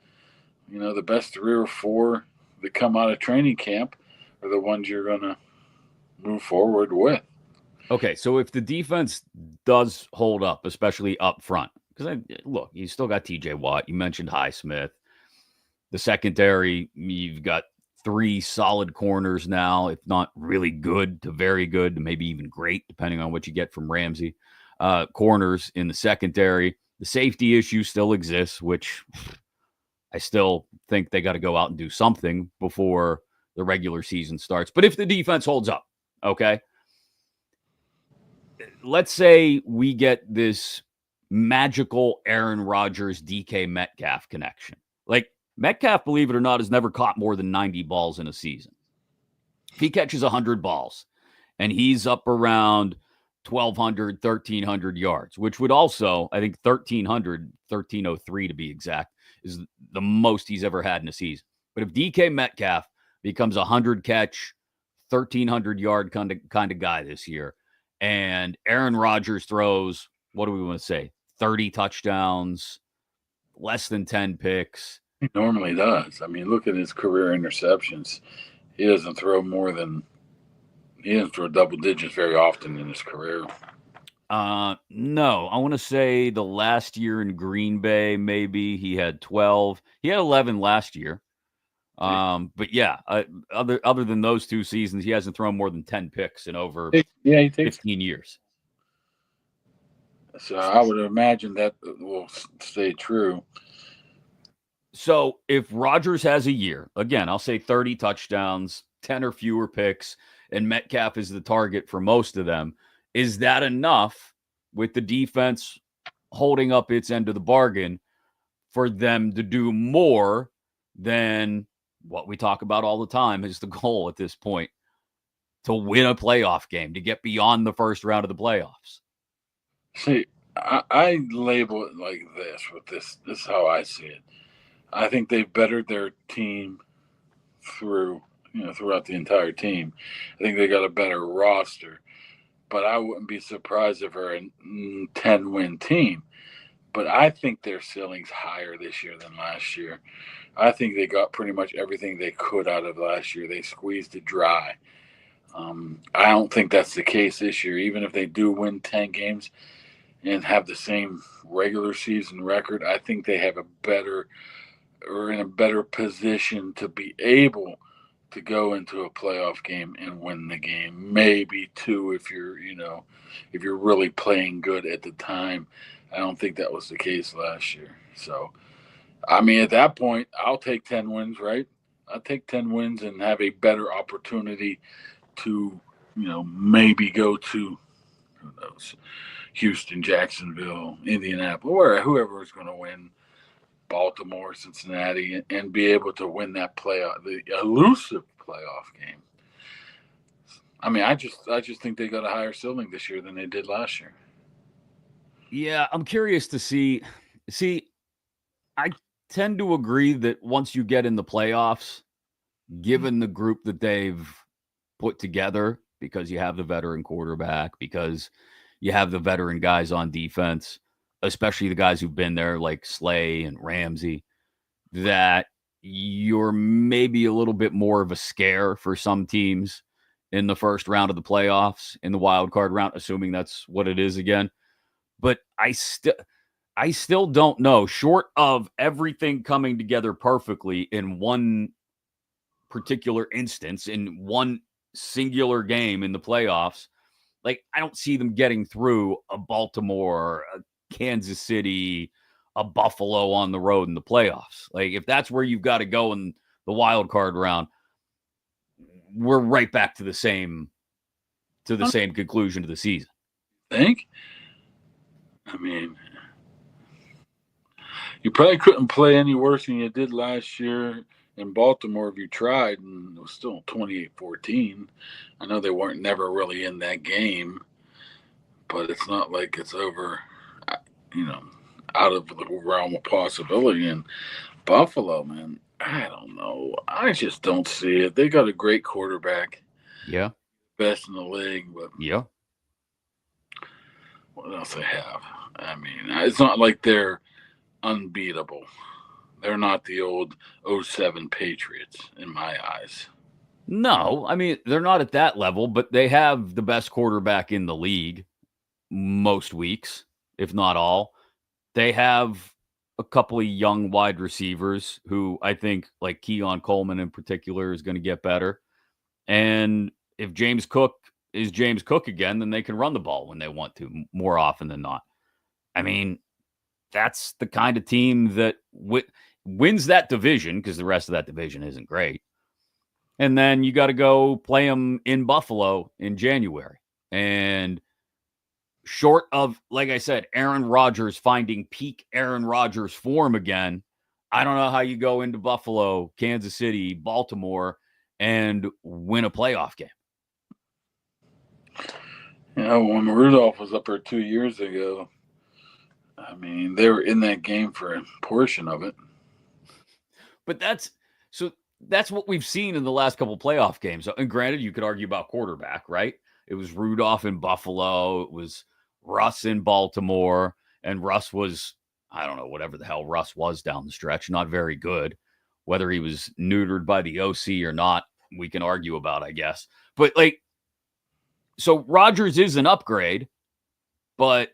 the best 3 or 4 that come out of training camp are the ones you're going to move forward with. Okay, so if the defense does hold up, especially up front, because look, you still got TJ Watt. You mentioned Highsmith. The secondary, you've got 3 solid corners now, if not really good to very good to maybe even great, depending on what you get from Ramsey. Corners in the secondary. The safety issue still exists, which I still think they got to go out and do something before the regular season starts. But if the defense holds up, okay, let's say we get this magical Aaron Rodgers, DK Metcalf connection. Like Metcalf, believe it or not, has never caught more than 90 balls in a season. If he catches 100 balls and he's up around 1,200, 1,300 yards, which would also, I think 1,303 to be exact, is the most he's ever had in a season. But if DK Metcalf becomes a 100-catch, 1,300-yard kind of guy this year, and Aaron Rodgers throws, what do we want to say, 30 touchdowns, less than 10 picks. He normally does. I mean, look at his career interceptions. He doesn't throw double digits very often in his career. No, I want to say the last year in Green Bay, maybe he had 12. He had 11 last year. But yeah, other than those 2 seasons, he hasn't thrown more than 10 picks in over Yeah, he takes. 15 years. So I would imagine that will stay true. So if Rodgers has a year, again, I'll say 30 touchdowns, 10 or fewer picks, and Metcalf is the target for most of them, is that enough with the defense holding up its end of the bargain for them to do more than what we talk about all the time is the goal at this point, to win a playoff game, to get beyond the first round of the playoffs? See, I label it like this with this. This is how I see it. I think they've bettered their team throughout the entire team. I think they got a better roster, but I wouldn't be surprised if they're a 10-win team. But I think their ceiling's higher this year than last year. I think they got pretty much everything they could out of last year. They squeezed it dry. I don't think that's the case this year. Even if they do win 10 games and have the same regular season record, I think they have in a better position to be able to go into a playoff game and win the game. Maybe two if you're really playing good at the time. I don't think that was the case last year. So, I mean, at that point, I'll take 10 wins, right? I'll take 10 wins and have a better opportunity to, maybe go to, who knows, Houston, Jacksonville, Indianapolis, or whoever is going to win, Baltimore, Cincinnati, and be able to win that the elusive playoff game. I mean, I just think they got a higher ceiling this year than they did last year. Yeah, I'm curious to see. I tend to agree that once you get in the playoffs, given the group that they've put together, because you have the veteran quarterback, because you have the veteran guys on defense, especially the guys who've been there like Slay and Ramsey, that you're maybe a little bit more of a scare for some teams in the first round of the playoffs, in the wild card round, assuming that's what it is again. But I still don't know, short of everything coming together perfectly in one particular instance, in one singular game in the playoffs. Like, I don't see them getting through a Baltimore, a Kansas City, a Buffalo on the road in the playoffs. Like, if that's where you've got to go in the wild card round, we're right back to the same conclusion to the season. Think? I mean, you probably couldn't play any worse than you did last year in Baltimore if you tried, and it was still 28-14. I know they weren't never really in that game, but it's not like it's over, out of the realm of possibility. And Buffalo, man, I don't know. I just don't see it. They got a great quarterback. Yeah. Best in the league, but yeah. What else they have? I mean, it's not like they're unbeatable. They're not the old 07 Patriots in my eyes. No, I mean, they're not at that level, but they have the best quarterback in the league most weeks, if not all. They have a couple of young wide receivers who I think, like Keon Coleman in particular, is going to get better. And if James Cook is James Cook again, then they can run the ball when they want to more often than not. I mean, that's the kind of team that wins that division, because the rest of that division isn't great. And then you got to go play them in Buffalo in January. And short of, like I said, Aaron Rodgers finding peak Aaron Rodgers form again, I don't know how you go into Buffalo, Kansas City, Baltimore, and win a playoff game. When Rudolph was up there 2 years ago, I mean, they were in that game for a portion of it. But that's what we've seen in the last couple playoff games. And granted, you could argue about quarterback, right? It was Rudolph in Buffalo. It was Russ in Baltimore. And Russ was, I don't know, whatever the hell Russ was down the stretch, not very good. Whether he was neutered by the OC or not, we can argue about, I guess. But, so Rodgers is an upgrade, but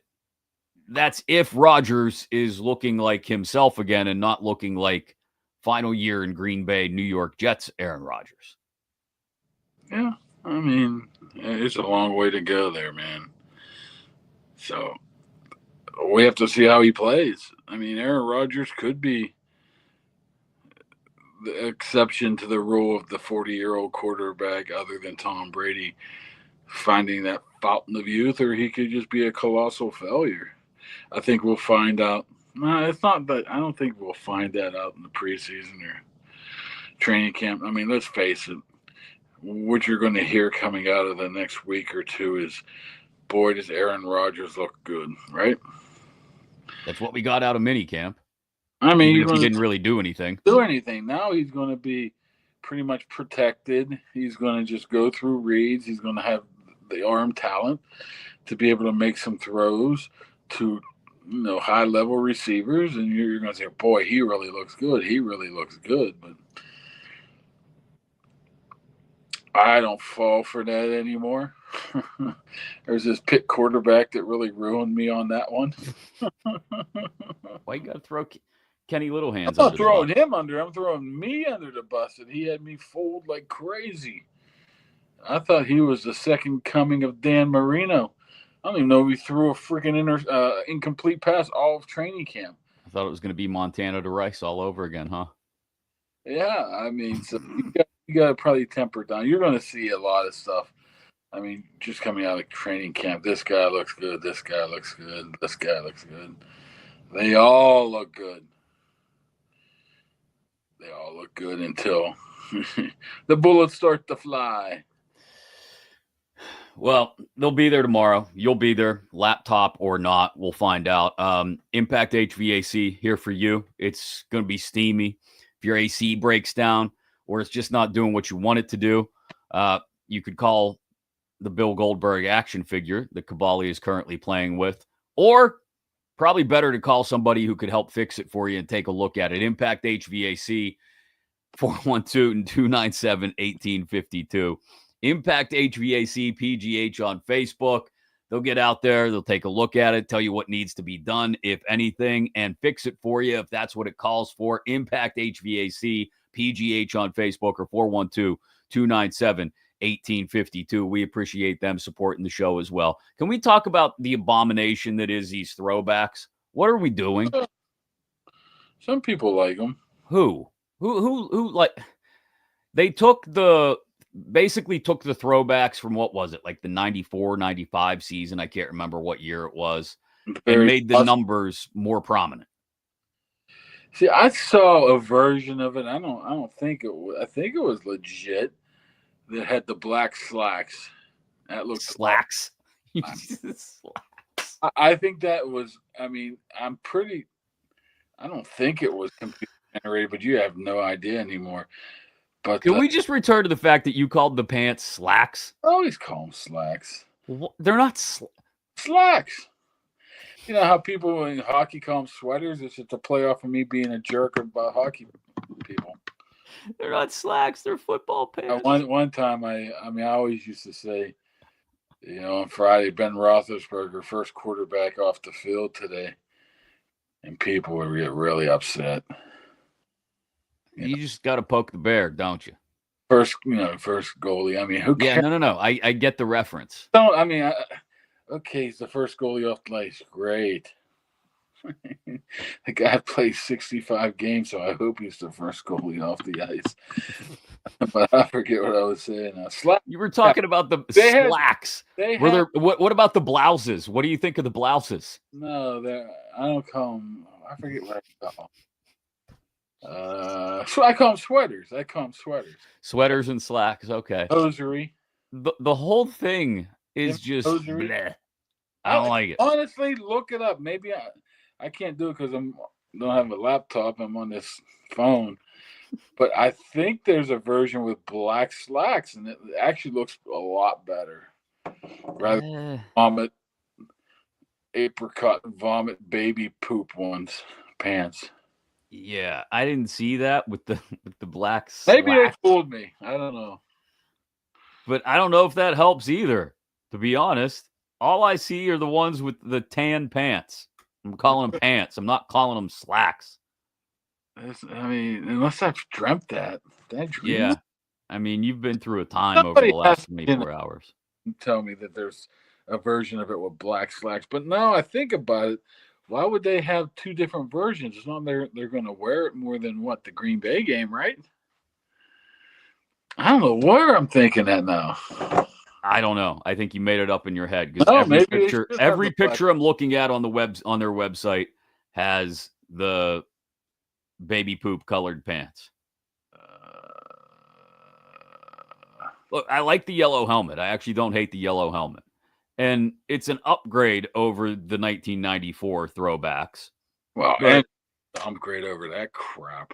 that's if Rodgers is looking like himself again and not looking like final year in Green Bay, New York Jets, Aaron Rodgers. Yeah, I mean, it's a long way to go there, man. So we have to see how he plays. I mean, Aaron Rodgers could be the exception to the rule of the 40-year-old quarterback, other than Tom Brady, finding that fountain of youth, or he could just be a colossal failure. I think we'll find out. No, it's not that. I don't think we'll find that out in the preseason or training camp. I mean, let's face it. What you're going to hear coming out of the next week or two is, boy, does Aaron Rodgers look good, right? That's what we got out of minicamp. I mean, even if he didn't really do anything. Now he's going to be pretty much protected. He's going to just go through reads. He's going to have the arm talent to be able to make some throws to, high level receivers, and you're going to say, boy, he really looks good. He really looks good. But I don't fall for that anymore. There's this Pitt quarterback that really ruined me on that one. Why you got to throw Kenny Littlehands? I'm not throwing him under. I'm throwing me under the bus, and he had me fooled like crazy. I thought he was the second coming of Dan Marino. I don't even know if he threw a freaking incomplete pass all of training camp. I thought it was going to be Montana to Rice all over again, huh? Yeah, I mean, so you got to probably temper down. You're going to see a lot of stuff. I mean, just coming out of training camp, this guy looks good. This guy looks good. This guy looks good. They all look good. They all look good until the bullets start to fly. Well, they'll be there tomorrow. You'll be there, laptop or not. We'll find out. Impact HVAC here for you. It's going to be steamy. If your AC breaks down or it's just not doing what you want it to do, you could call the Bill Goldberg action figure that Kaboly is currently playing with, or probably better to call somebody who could help fix it for you and take a look at it. Impact HVAC, 412-297-1852. Impact HVAC PGH on Facebook. They'll get out there. They'll take a look at it, tell you what needs to be done, if anything, and fix it for you if that's what it calls for. Impact HVAC PGH on Facebook, or 412-297-1852. We appreciate them supporting the show as well. Can we talk about the abomination that is these throwbacks? What are we doing? Some people like them. Who like? They basically took the throwbacks from, what was it, like the 94, 95 season? I can't remember what year it was. And made the numbers more prominent. See, I saw a version of it. I don't think it was. I think it was legit. That had the black slacks. That looked slacks. I think that was. I mean, I don't think it was computer generated, but you have no idea anymore. But can we just return to the fact that you called the pants slacks? I always call them slacks. They're not slacks. You know how people in hockey call them sweaters? It's just a play off of me being a jerk about hockey people. They're not slacks. They're football pants. One time, I always used to say, on Friday, Ben Roethlisberger, first quarterback off the field today, and people would get really upset. You just got to poke the bear, don't you? First goalie. I mean, who cares? Yeah, no. I get the reference. Okay, he's the first goalie off the ice. Great. The guy plays 65 games, so I hope he's the first goalie off the ice. But I forget what I was saying now. You were talking about the slacks. What about the blouses? What do you think of the blouses? No, I don't call them. I forget what I call them. So I call them sweaters. Sweaters and slacks. Okay. Hosiery. The whole thing is just bleh. I don't like it. Honestly, look it up. Maybe I can't do it because I don't have a laptop. I'm on this phone. But I think there's a version with black slacks, and it actually looks a lot better. Rather than vomit, apricot vomit, baby poop pants. Yeah, I didn't see that with the black slacks. Maybe they fooled me. I don't know. But I don't know if that helps either, to be honest. All I see are the ones with the tan pants. I'm calling them pants. I'm not calling them slacks. I mean, unless I've dreamt that. Did I dream Yeah. that? I mean, you've been through a time over the Somebody has last to, you know, 24 hours. tell me that there's a version of it with black slacks. But now I think about it, why would they have two different versions? It's not they're going to wear it more than what the Green Bay game, right? I don't know where I'm thinking that now. I don't know. I think you made it up in your head because No, maybe they should have every the black. picture I'm looking at on their website has the baby poop colored pants. Look, I like the yellow helmet. I actually don't hate the yellow helmet. And it's an upgrade over the 1994 throwbacks. Well, and But I'm great over that crap.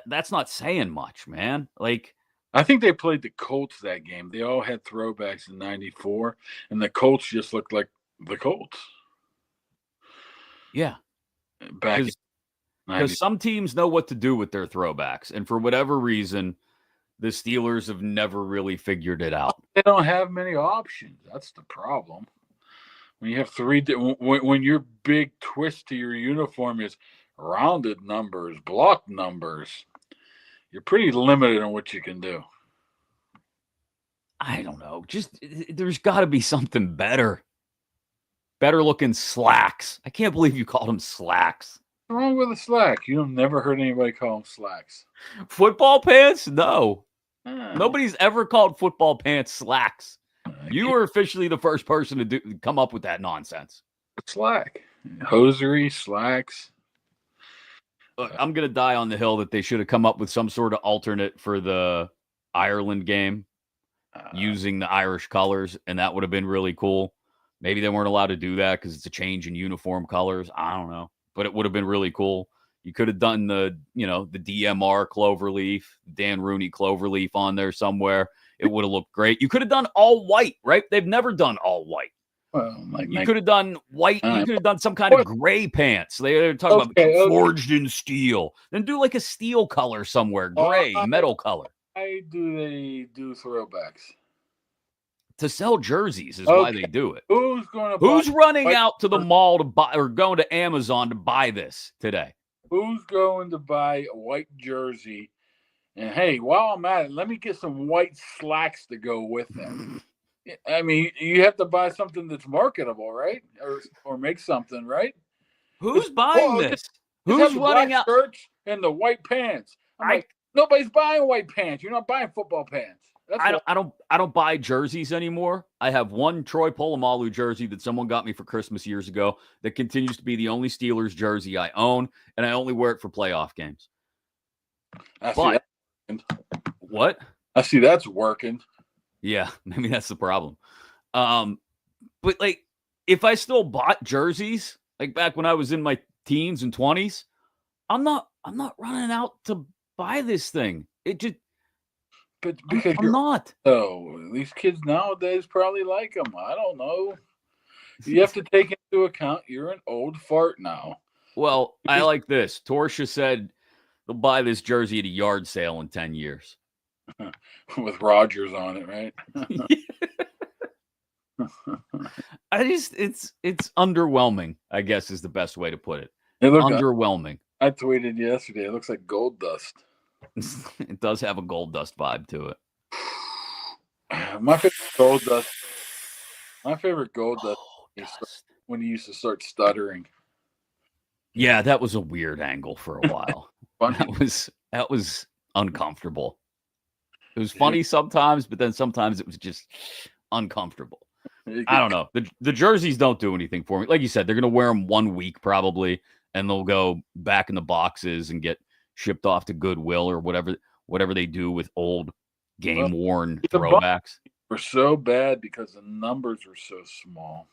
that's not saying much, man. Like, I think they played the Colts that game. They all had throwbacks in '94, and the Colts just looked like the Colts yeah, back in '90. because some teams know what to do with their throwbacks. And for whatever reason, the Steelers have never really figured it out. They don't have many options. That's the problem. When you have when your big twist to your uniform is rounded numbers, block numbers, you're pretty limited on what you can do. I don't know. Just there's got to be something better. Better looking slacks. I can't believe you called them slacks. What's wrong with a slack? You've never heard anybody call them slacks. Football pants? No. Nobody's ever called football pants slacks. You were officially the first person to come up with that nonsense. Slack. Hosiery, slacks. Look, I'm going to die on the hill that they should have come up with some sort of alternate for the Ireland game using the Irish colors, and that would have been really cool. Maybe they weren't allowed to do that because it's a change in uniform colors. I don't know. But it would have been really cool. You could have done the DMR cloverleaf, Dan Rooney cloverleaf on there somewhere. It would have looked great. You could have done all white, right? They've never done all white. Well, you could have done white. You could have done some kind of gray pants. They're talking about forged in steel. Then do like a steel color somewhere, gray, metal color. Why do they do throwbacks? To sell jerseys is why they do it. Who's running out to the mall to buy or going to Amazon to buy this today? Who's going to buy a white jersey? And hey, while I'm at it, let me get some white slacks to go with them. I mean, you have to buy something that's marketable, right? Or make something, right? Who's buying this? Who's running out? Shirts and the white pants. Nobody's buying white pants. You're not buying football pants. I don't buy jerseys anymore. I have one Troy Polamalu jersey that someone got me for Christmas years ago that continues to be the only Steelers jersey I own, and I only wear it for playoff games. What? I see that's working. Yeah, maybe that's the problem. But like, if I still bought jerseys, like back when I was in my teens and 20s, I'm not running out to buy this thing. It just. But because I'm not. Oh, these kids nowadays probably like them. I don't know. You have to take into account you're an old fart now. Well, I like this. Torsha said they'll buy this jersey at a yard sale in 10 years. With Rodgers on it, right? It's underwhelming, I guess is the best way to put it. Underwhelming. I tweeted yesterday. It looks like gold dust. It does have a gold dust vibe to it. My favorite gold dust is when he used to start stuttering. Yeah, that was a weird angle for a while. That was uncomfortable. It was funny sometimes, but then sometimes it was just uncomfortable. I don't know. The jerseys don't do anything for me. Like you said, they're going to wear them 1 week probably, and they'll go back in the boxes and get shipped off to Goodwill or whatever they do with old game-worn throwbacks. Were so bad because the numbers were so small.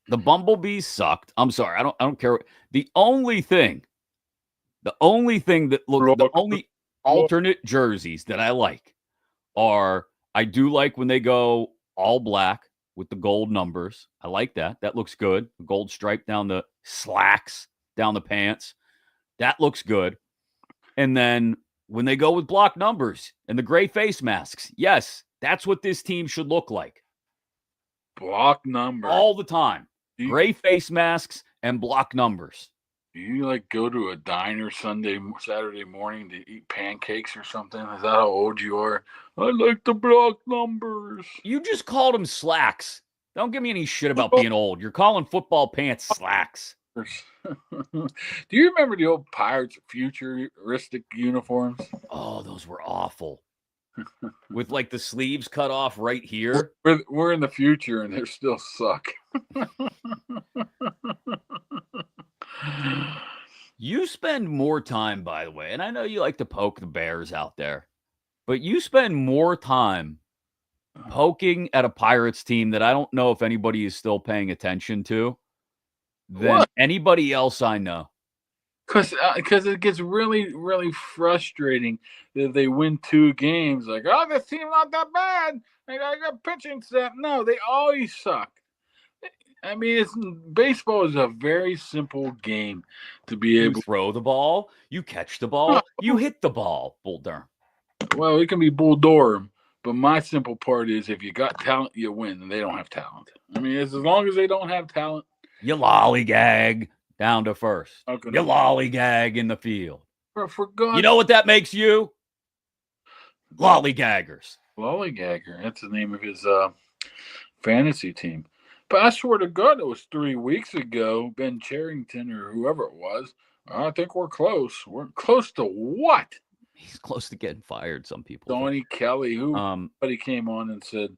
The Bumblebees sucked. I'm sorry. I don't care. The only thing that the only alternate jerseys that I like are, I do like when they go all black with the gold numbers. I like that. That looks good. The gold stripe down the slacks, down the pants. That looks good. And then when they go with block numbers and the gray face masks, yes, that's what this team should look like. Block numbers. All the time. Gray face masks and block numbers. Do you like go to a diner Saturday morning to eat pancakes or something? Is that how old you are? I like the block numbers. You just called them slacks. Don't give me any shit about being old. You're calling football pants slacks. Do you remember the old Pirates futuristic uniforms? Oh, those were awful. With like the sleeves cut off right here. We're in the future and they still suck. You spend more time, by the way, and I know you like to poke the Bears out there, but you spend more time poking at a Pirates team that I don't know if anybody is still paying attention to than anybody else I know. Because it gets really, really frustrating that they win 2 games. Like, oh, this team not that bad. They got good pitching staff. No, they always suck. I mean, baseball is a very simple game to be able to throw the ball, you catch the ball, you hit the ball. Bull Durham. Well, it can be Bull Durham, but my simple part is if you got talent, you win, and they don't have talent. I mean, as long as they don't have talent, you lollygag down to first. You lollygag in the field. For God, you know what that makes you? Lollygaggers. Lollygagger. That's the name of his fantasy team. But I swear to God, it was 3 weeks ago. Ben Charrington or whoever it was. I think we're close. We're close to what? He's close to getting fired. Some people. Donnie Kelly, somebody came on and said,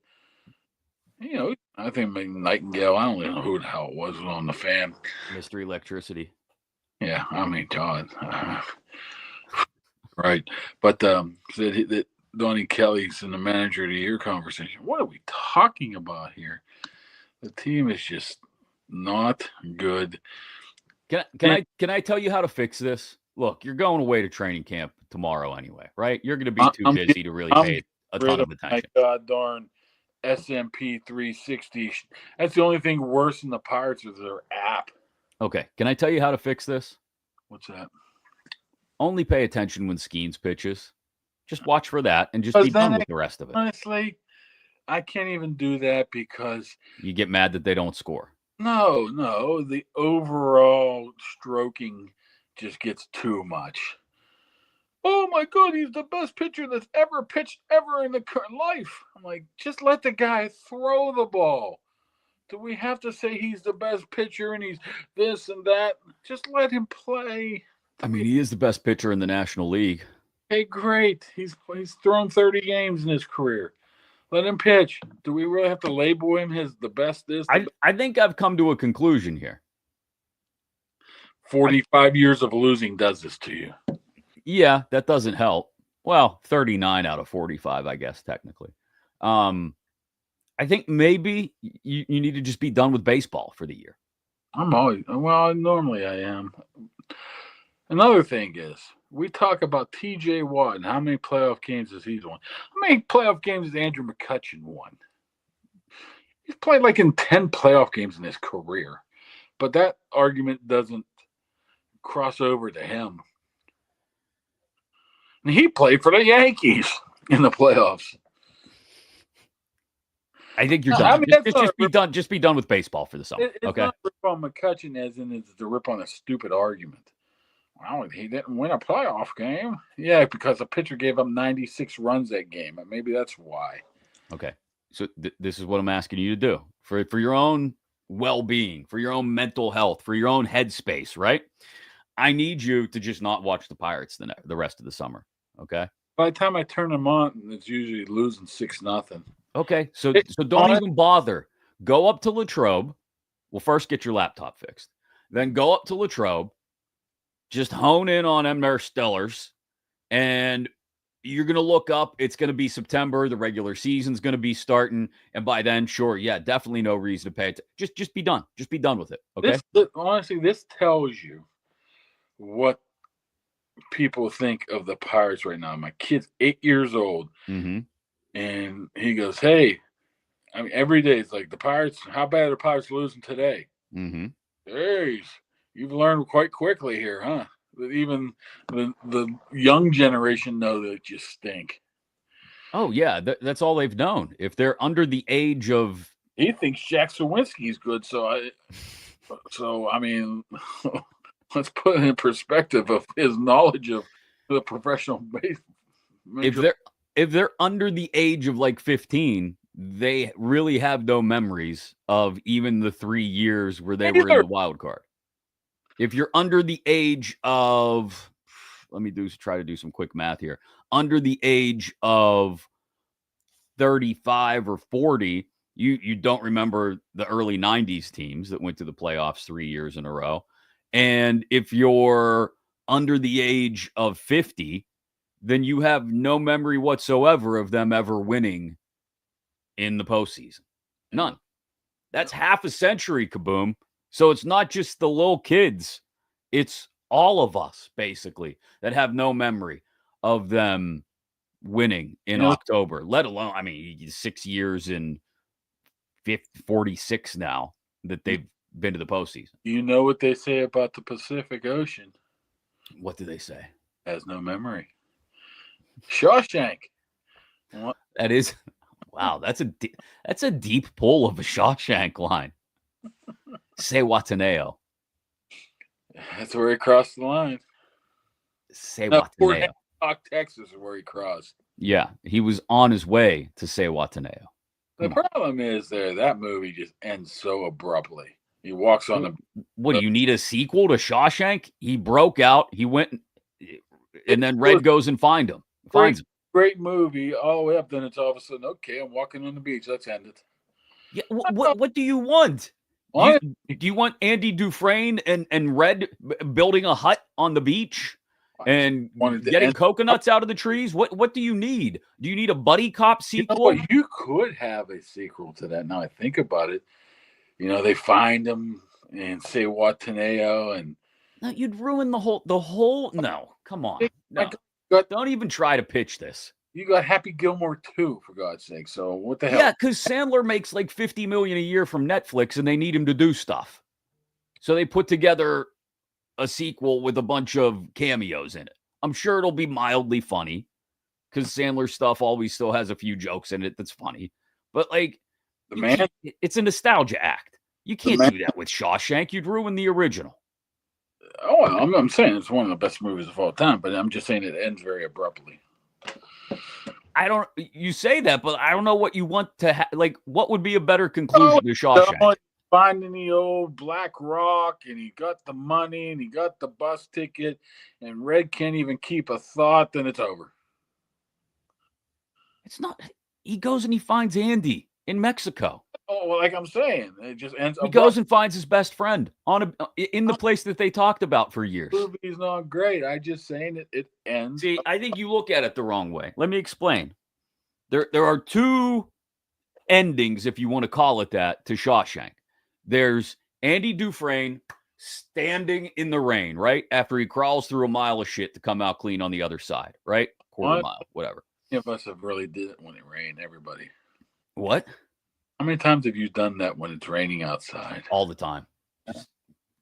you know, I think Nightingale. I don't even know who the hell it was on the fan. Mr. Electricity. Yeah, I mean, God. Right, but that Donnie Kelly's in the manager of the year conversation. What are we talking about here? The team is just not good. Can I tell you how to fix this? Look, you're going away to training camp tomorrow anyway, right? You're going to be too busy to really pay a ton of attention. My God darn S&P 360. That's the only thing worse than the Pirates is their app. Okay, can I tell you how to fix this? What's that? Only pay attention when Skeens pitches. Just watch for that and just be done with the rest of it. Honestly, I can't even do that because you get mad that they don't score. No, the overall stroking just gets too much. Oh my God, he's the best pitcher that's ever pitched ever in the current life. I'm like, just let the guy throw the ball. Do we have to say he's the best pitcher and he's this and that? Just let him play. I mean, he is the best pitcher in the National League. Hey, great. He's thrown 30 games in his career. Let him pitch. Do we really have to label him as the best? I think I've come to a conclusion here. 45 years of losing does this to you. Yeah, that doesn't help. Well, 39 out of 45, I guess, technically. I think maybe you need to just be done with baseball for the year. Normally I am. Another thing is, we talk about T.J. Watt and how many playoff games has he won. How many playoff games has Andrew McCutchen won? He's played like in 10 playoff games in his career. But that argument doesn't cross over to him. And he played for the Yankees in the playoffs. I think you're done. I mean, just be done with baseball for the summer. It's not rip on McCutchen as in it's the rip on a stupid argument. Well, he didn't win a playoff game. Yeah, because the pitcher gave up 96 runs that game. And maybe that's why. Okay. So this is what I'm asking you to do. For your own well-being, for your own mental health, for your own headspace, right? I need you to just not watch the Pirates the rest of the summer. Okay? By the time I turn them on, it's usually losing 6-0. Okay. So don't even bother. Go up to Latrobe. Well, first get your laptop fixed. Then go up to Latrobe. Just hone in on them there Stellars, and you're going to look up. It's going to be September. The regular season's going to be starting, and by then, sure, yeah, definitely no reason to pay it. Just be done. Just be done with it, okay? Honestly, this tells you what people think of the Pirates right now. My kid's 8 years old, and he goes, hey, I mean, every day it's like the Pirates, how bad are the Pirates losing today? Hey, you've learned quite quickly here, huh? That even the young generation know that you stink. Oh, yeah. That's all they've known. If they're under the age of... He thinks Jack Sawinski's good, so I mean... let's put it in perspective of his knowledge of the professional base. If they're under the age of like 15, they really have no memories of even the 3 years where they were in the wild card. If you're under the age of, let me try to do some quick math here, under the age of 35 or 40, you don't remember the early 90s teams that went to the playoffs 3 years in a row. And if you're under the age of 50, then you have no memory whatsoever of them ever winning in the postseason. None. That's half a century, Kaboom. So it's not just the little kids. It's all of us, basically, that have no memory of them winning in October, let alone, 6 years in 46 now that they've been to the postseason. You know what they say about the Pacific Ocean? What do they say? Has no memory. Shawshank. What? That is, wow, that's a deep pull of a Shawshank line. Say Wataneo. That's where he crossed the line. Say Wataneo. Texas is where he crossed. Yeah, he was on his way to Say Wataneo. The problem is that movie just ends so abruptly. He walks on the. What do you need a sequel to Shawshank? He broke out. He went, and then Red goes and finds him. Great movie all the way up. Then it's all of a sudden, okay, I'm walking on the beach. Let's end it. Yeah. What do you want? Do you want Andy Dufresne and Red building a hut on the beach and getting coconuts out of the trees? What do you need? Do you need a buddy cop sequel? You could have a sequel to that. Now I think about it. They find him and Say Wataneo, and no, you'd ruin the whole. No, come on, no. Don't even try to pitch this. You got Happy Gilmore 2, for God's sake. So what the hell? Yeah, because Sandler makes like $50 million a year from Netflix, and they need him to do stuff. So they put together a sequel with a bunch of cameos in it. I'm sure it'll be mildly funny because Sandler stuff always still has a few jokes in it that's funny. But like, it's a nostalgia act. You can't do that with Shawshank. You'd ruin the original. Oh, I'm saying it's one of the best movies of all time, but I'm just saying it ends very abruptly. You say that, but I don't know what you want to like. What would be a better conclusion to Shawshank? Finding the old Black Rock, and he got the money, and he got the bus ticket, and Red can't even keep a thought, then it's over. It's not. He goes and he finds Andy in Mexico. Oh, well, like I'm saying, it just ends. He goes and finds his best friend in the place that they talked about for years. The movie's not great. I just saying it ends. See, I think you look at it the wrong way. Let me explain. There are two endings, if you want to call it that, to Shawshank. There's Andy Dufresne standing in the rain, right? After he crawls through a mile of shit to come out clean on the other side, right? Quarter mile, whatever. Any of us have really did it when it rained, everybody. What? How many times have you done that when it's raining outside? All the time.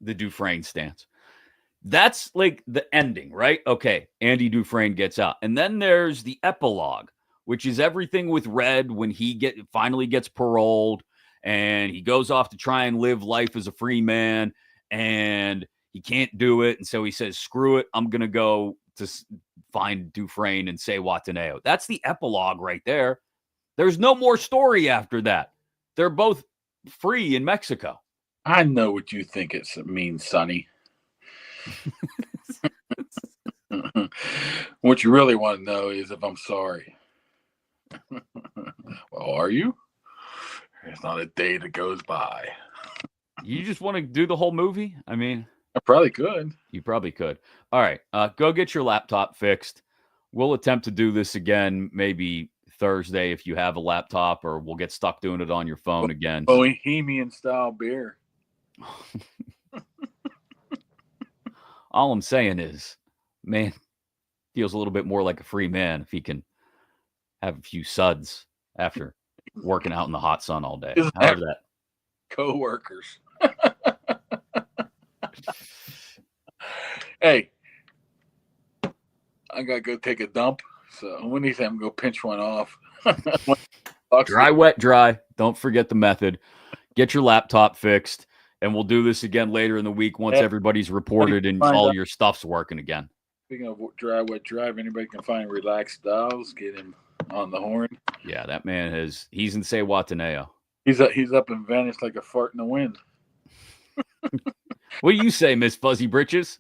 The Dufresne stance. That's like the ending, right? Okay, Andy Dufresne gets out. And then there's the epilogue, which is everything with Red when he finally gets paroled and he goes off to try and live life as a free man and he can't do it. And so he says, screw it. I'm going to go to find Dufresne and Say Wataneo. That's the epilogue right there. There's no more story after that. They're both free in Mexico. I know what you think it means, Sonny. What you really want to know is if I'm sorry. Well, are you? There's not a day that goes by. You just want to do the whole movie? I mean, I probably could. You probably could. All right. Go get your laptop fixed. We'll attempt to do this again maybe Thursday if you have a laptop, or we'll get stuck doing it on your phone again. Bohemian style beer. All I'm saying is, man, feels a little bit more like a free man if he can have a few suds after working out in the hot sun all day. How's that? Co-workers. Hey, I gotta go take a dump. So when he's I'm gonna go pinch one off. Dry, wet, dry. Don't forget the method. Get your laptop fixed. And we'll do this again later in the week once everybody's reported and all your stuff's working again. Speaking of wet drive, anybody can find Relaxed Dolls, get him on the horn. Yeah, that man he's in Sewataneo. He's up in Venice like a fart in the wind. What do you say, Miss Fuzzy Britches?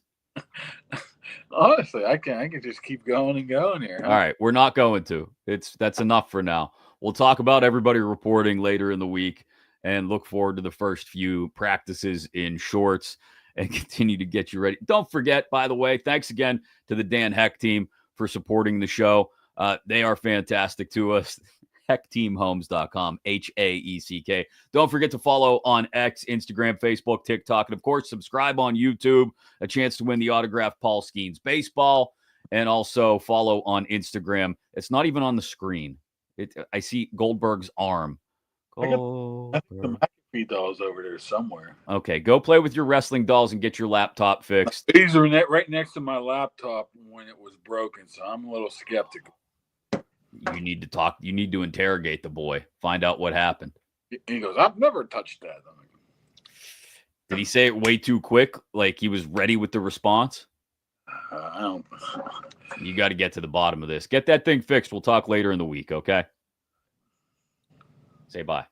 Honestly, I can just keep going and going here. Huh? All right, we're not going to. That's enough for now. We'll talk about everybody reporting later in the week and look forward to the first few practices in shorts and continue to get you ready. Don't forget, by the way, thanks again to the Dan Heck team for supporting the show. They are fantastic to us. HeckTeamHomes.com, HAECK. Don't forget to follow on X, Instagram, Facebook, TikTok, and of course, subscribe on YouTube. A chance to win the autographed Paul Skeens baseball, and also follow on Instagram. It's not even on the screen. I see Goldberg's arm. I got the McAfee dolls over there somewhere. Okay, go play with your wrestling dolls and get your laptop fixed. These are right next to my laptop when it was broken, so I'm a little skeptical. You need to talk. You need to interrogate the boy. Find out what happened. He goes, I've never touched that. Did he say it way too quick? Like he was ready with the response? I don't. You got to get to the bottom of this. Get that thing fixed. We'll talk later in the week, okay? Say bye.